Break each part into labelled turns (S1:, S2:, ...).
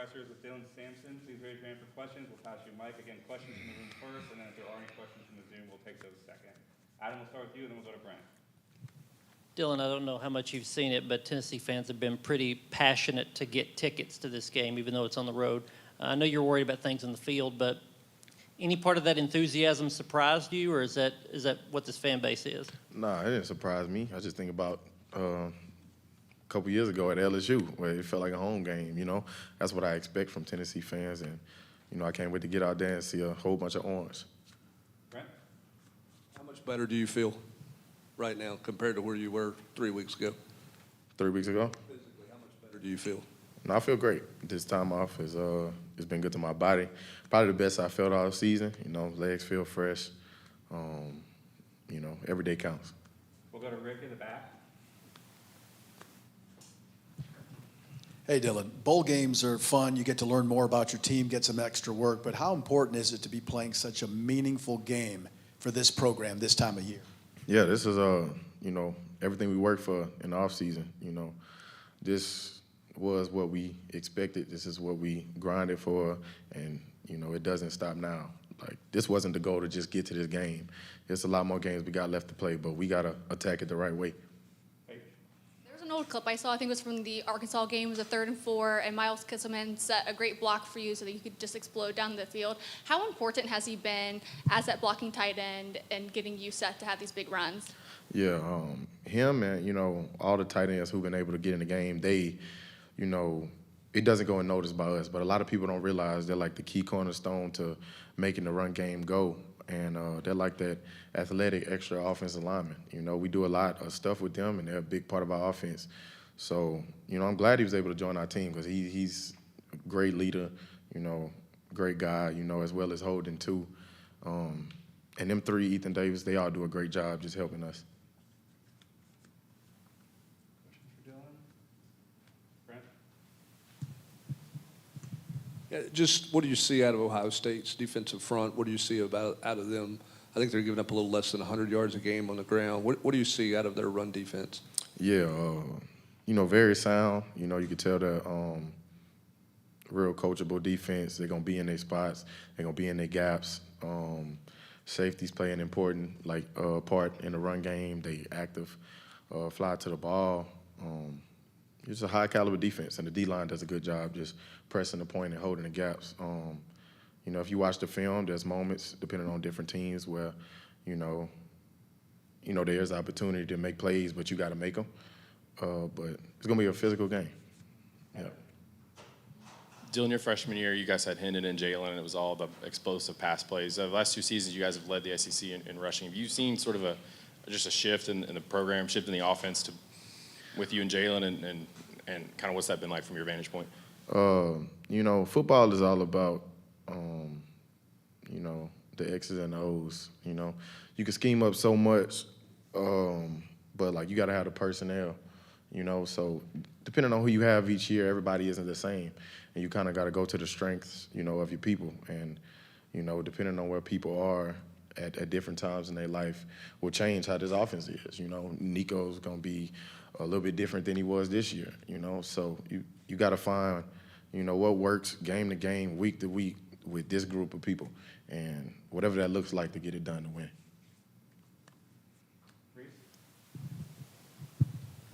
S1: pressers with Dylan Sampson. Please raise your hand for questions. We'll pass you a mic. Again, questions from the room first, and then if there are any questions from the Zoom, we'll take those second. Adam, we'll start with you, and then we'll go to Brent.
S2: Dylan, I don't know how much you've seen it, but Tennessee fans have been pretty passionate to get tickets to this game, even though it's on the road. I know you're worried about things in the field, but any part of that enthusiasm surprised you, or is that what this fan base is?
S3: Nah, it didn't surprise me. I just think about a couple years ago at LSU, where it felt like a home game, you know. That's what I expect from Tennessee fans, and, you know, I can't wait to get out there and see a whole bunch of orange.
S1: Brent?
S4: How much better do you feel right now compared to where you were 3 weeks ago?
S3: 3 weeks ago?
S4: Physically, how much better do you feel?
S3: No, I feel great. This time off is it's been good to my body. Probably the best I felt all season. You know, legs feel fresh. You know, every day counts.
S1: We'll go to Rick in the back.
S5: Hey, Dylan, bowl games are fun. You get to learn more about your team, get some extra work, but how important is it to be playing such a meaningful game for this program this time of year?
S3: Yeah, this is, you know, everything we worked for in the offseason. You know, this was what we expected. This is what we grinded for, and, you know, it doesn't stop now. Like, this wasn't the goal to just get to this game. There's a lot more games we got left to play, but we got to attack it the right way.
S6: There's an old clip I saw, I think it was from the Arkansas game. It was a 3rd and 4, and Miles Kisselman set a great block for you so that you could just explode down the field. How important has he been as that blocking tight end and getting you set to have these big runs?
S3: Yeah, him and, you know, all the tight ends who've been able to get in the game, they, you know, it doesn't go unnoticed by us, but a lot of people don't realize they're like the key cornerstone to making the run game go. And they're like that athletic extra offensive lineman. You know, we do a lot of stuff with them, and they're a big part of our offense. So, you know, I'm glad he was able to join our team because he's a great leader, you know, great guy, you know, as well as Holden too. And them three, Ethan Davis, they all do a great job just helping us.
S4: Just what do you see out of Ohio State's defensive front? What do you see out of them? I think they're giving up a little less than 100 yards a game on the ground. What do you see out of their run defense?
S3: Yeah, you know, very sound. You know, you can tell they're real coachable defense. They're going to be in their spots. They're going to be in their gaps. Safeties play an important part in the run game. They active, fly to the ball. It's a high-caliber defense, and the D-line does a good job just pressing the point and holding the gaps. You know, if you watch the film, there's moments, depending on different teams, where, you know, there's opportunity to make plays, but you got to make them. But it's going to be a physical game. Yeah.
S7: Dylan, your freshman year, you guys had Hendon and Jalen, and it was all the explosive pass plays. The last 2 seasons, you guys have led the SEC in rushing. Have you seen sort of just a shift in the program, shift in the offense with you and Jalen, and kind of what's that been like from your vantage point?
S3: You know, football is all about, you know, the X's and the O's. You know, you can scheme up so much, but, like, you got to have the personnel, you know. So depending on who you have each year, everybody isn't the same. And you kind of got to go to the strengths, you know, of your people. And, you know, depending on where people are at different times in their life will change how this offense is. You know, Nico's going to be a little bit different than he was this year, you know. So you got to find, you know, what works game to game, week to week with this group of people, and whatever that looks like to get it done to win.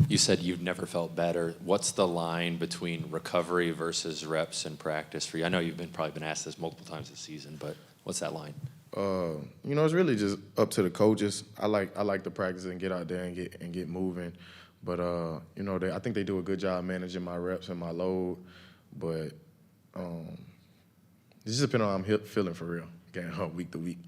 S8: You said you've never felt better. What's the line between recovery versus reps and practice for you? I know you've probably been asked this multiple times this season, but what's that line?
S3: You know, it's really just up to the coaches. I like to practice and get out there and get moving. But, you know, I think they do a good job managing my reps and my load. But it just depends on how I'm feeling for real, week to week.